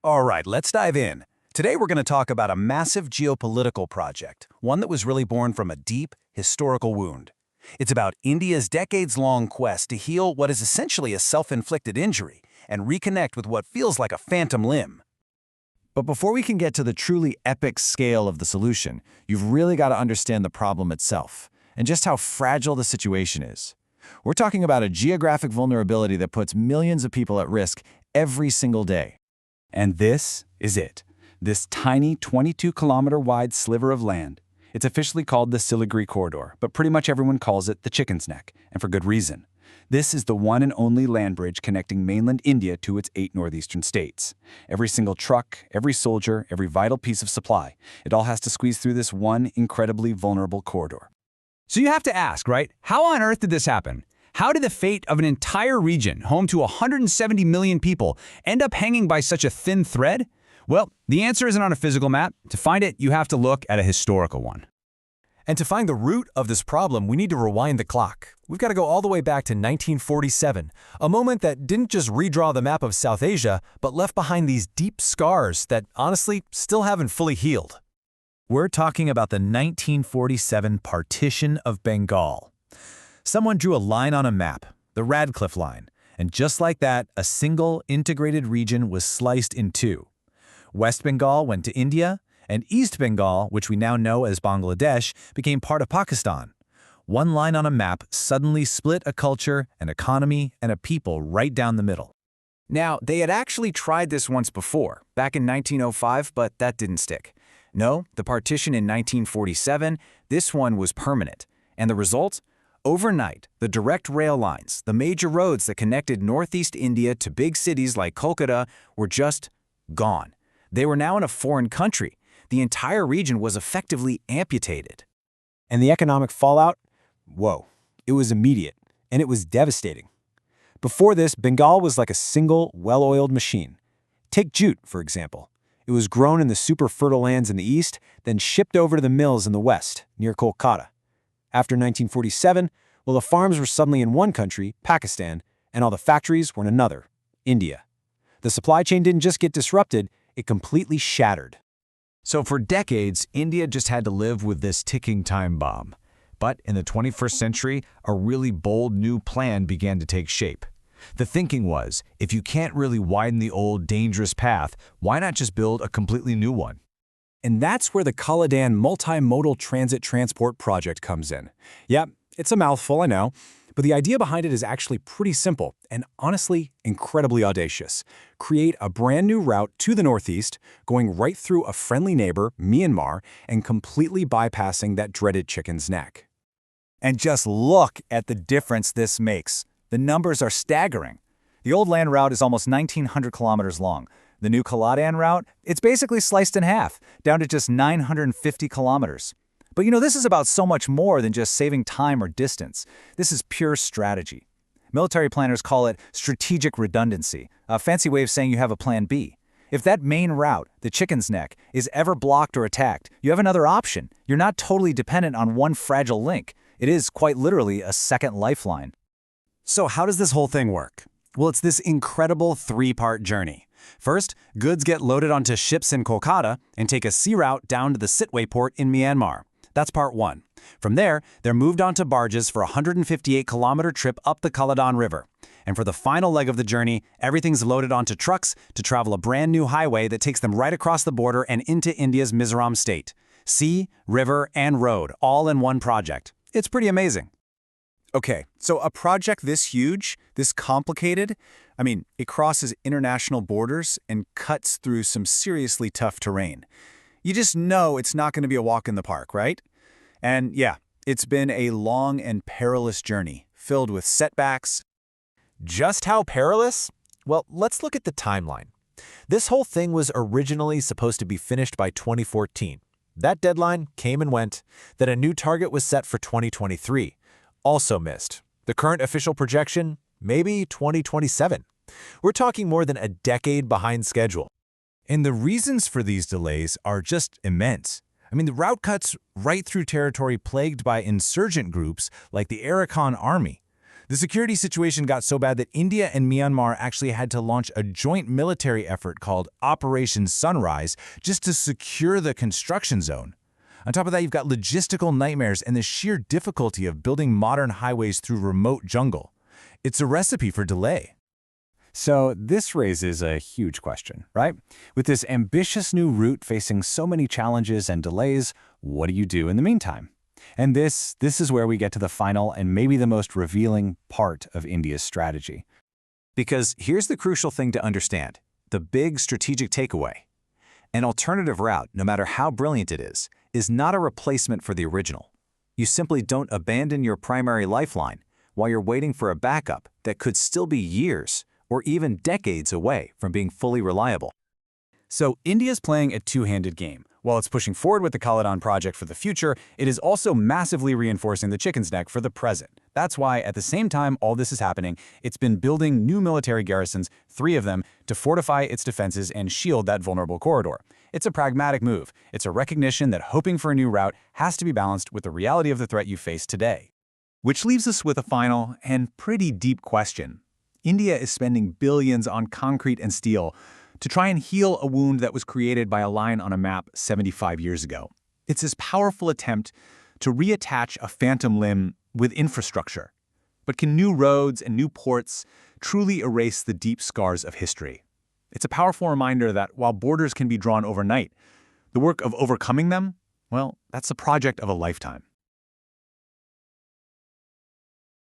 All right, let's dive in. Today we're going to talk about a massive geopolitical project, one that was really born from a deep, historical wound. It's about India's decades-long quest to heal what is essentially a self-inflicted injury and reconnect with what feels like a phantom limb. But before we can get to the truly epic scale of the solution, you've really got to understand the problem itself and just how fragile the situation is. We're talking about a geographic vulnerability that puts millions of people at risk every single day. And this is it. This tiny 22-kilometer-wide sliver of land. It's officially called the Siliguri corridor, but pretty much everyone calls it the Chicken's Neck, and for good reason. This is the one and only land bridge connecting mainland India to its 8 northeastern states. Every single truck, every soldier, every vital piece of supply, it all has to squeeze through this one incredibly vulnerable corridor. So you have to ask, right? How on earth did this happen? How did the fate of an entire region, home to 170 million people, end up hanging by such a thin thread? Well, the answer isn't on a physical map. To find it, you have to look at a historical one. And to find the root of this problem, we need to rewind the clock. We've got to go all the way back to 1947, a moment that didn't just redraw the map of South Asia, but left behind these deep scars that, honestly, still haven't fully healed. We're talking about the 1947 partition of Bengal. Someone drew a line on a map, the Radcliffe Line, and just like that, a single integrated region was sliced in two. West Bengal went to India, and East Bengal, which we now know as Bangladesh, became part of Pakistan. One line on a map suddenly split a culture, an economy, and a people right down the middle. Now, they had actually tried this once before, back in 1905, but that didn't stick. No, the partition in 1947, this one was permanent. And the result? Overnight, the direct rail lines, the major roads that connected northeast India to big cities like Kolkata, were just gone. They were now in a foreign country. The entire region was effectively amputated. And the economic fallout? Whoa. It was immediate, and it was devastating. Before this, Bengal was like a single, well-oiled machine. Take jute, for example. It was grown in the super fertile lands in the east, then shipped over to the mills in the west, near Kolkata. After 1947, well, the farms were suddenly in one country, Pakistan, and all the factories were in another, India. The supply chain didn't just get disrupted, it completely shattered. So for decades, India just had to live with this ticking time bomb. But in the 21st century, a really bold new plan began to take shape. The thinking was, if you can't really widen the old, dangerous path, why not just build a completely new one? And that's where the Kaladan Multimodal Transit Transport Project comes in. Yep, it's a mouthful, I know, but the idea behind it is actually pretty simple and honestly incredibly audacious. Create a brand new route to the northeast, going right through a friendly neighbor, Myanmar, and completely bypassing that dreaded Chicken's Neck. And just look at the difference this makes. The numbers are staggering. The old land route is almost 1,900 kilometers long. The new Kaladan route, it's basically sliced in half, down to just 950 kilometers. But this is about so much more than just saving time or distance. This is pure strategy. Military planners call it strategic redundancy, a fancy way of saying you have a plan B. If that main route, the Chicken's Neck, is ever blocked or attacked, you have another option. You're not totally dependent on one fragile link. It is quite literally a second lifeline. So how does this whole thing work? Well, it's this incredible 3-part journey. First, goods get loaded onto ships in Kolkata and take a sea route down to the Sitwe port in Myanmar. That's part 1. From there, they're moved onto barges for a 158-kilometer trip up the Kaladan River. And for the final leg of the journey, everything's loaded onto trucks to travel a brand new highway that takes them right across the border and into India's Mizoram state. Sea, river, and road, all in one project. It's pretty amazing. Okay, so a project this huge, this complicated, it crosses international borders and cuts through some seriously tough terrain. You just know it's not going to be a walk in the park, right? And yeah, it's been a long and perilous journey, filled with setbacks. Just how perilous? Well, let's look at the timeline. This whole thing was originally supposed to be finished by 2014. That deadline came and went. Then a new target was set for 2023. Also missed. The current official projection? Maybe 2027. We're talking more than a decade behind schedule. And the reasons for these delays are just immense. The route cuts right through territory plagued by insurgent groups like the Arakan Army. The security situation got so bad that India and Myanmar actually had to launch a joint military effort called Operation Sunrise just to secure the construction zone. On top of that, you've got logistical nightmares and the sheer difficulty of building modern highways through remote jungle. It's a recipe for delay. So this raises a huge question, right? With this ambitious new route facing so many challenges and delays, what do you do in the meantime? And this is where we get to the final and maybe the most revealing part of India's strategy. Because here's the crucial thing to understand, the big strategic takeaway. An alternative route, no matter how brilliant it is not a replacement for the original. You simply don't abandon your primary lifeline while you're waiting for a backup that could still be years or even decades away from being fully reliable. So India's playing a two-handed game. While it's pushing forward with the Kaladan project for the future, it is also massively reinforcing the chicken's neck for the present. That's why, at the same time all this is happening, it's been building new military garrisons, 3 of them, to fortify its defenses and shield that vulnerable corridor. It's a pragmatic move. It's a recognition that hoping for a new route has to be balanced with the reality of the threat you face today. Which leaves us with a final and pretty deep question. India is spending billions on concrete and steel to try and heal a wound that was created by a line on a map 75 years ago. It's this powerful attempt to reattach a phantom limb with infrastructure. But can new roads and new ports truly erase the deep scars of history? It's a powerful reminder that while borders can be drawn overnight, the work of overcoming them, well, that's the project of a lifetime.